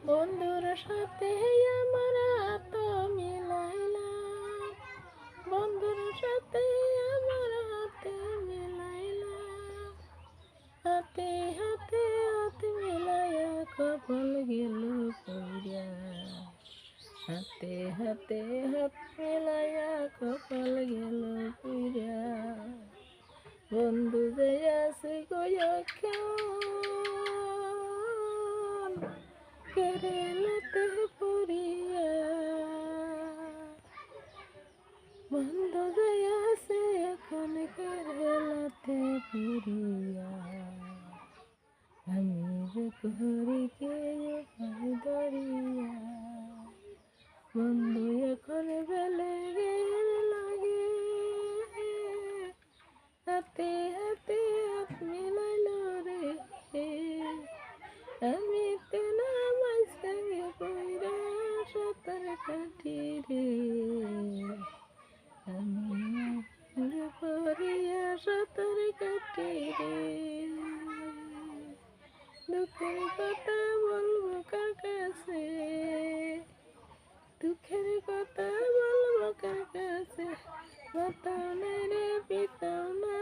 বন্ধুর সাথে আমার হাত মিলাইলাম, বন্ধুর সাথে আমার হাত মিলাইলাম, হাতে হাতে হাত মিলাইয়া কপাল গেল পইড়া, হাতে হাতে হাত মিলাইয়া কপাল গেল পইড়া। বন্ধু যে আছে কয়ক্ষণ কেরেলাতে পড়িয়া, বন্ধু যে আছে এখন কেরেলাতে পড়িয়া। আমি যে করি কে উপায় ধরিয়া, বন্ধু এখন বেলে গের লাগে, হাতে হাতে হাত মিলাইল রে। আমি তেনা মাছ সঙ্গে পইরা সাঁতার কাটি রে, আমি সঙ্গে পড়িয়া সাঁতার কাটি রে। দুঃখের কথা বলবো কার কাছে, দুঃখের কথা বলবো কার কাছে, বাতাও না রে পিতাও না।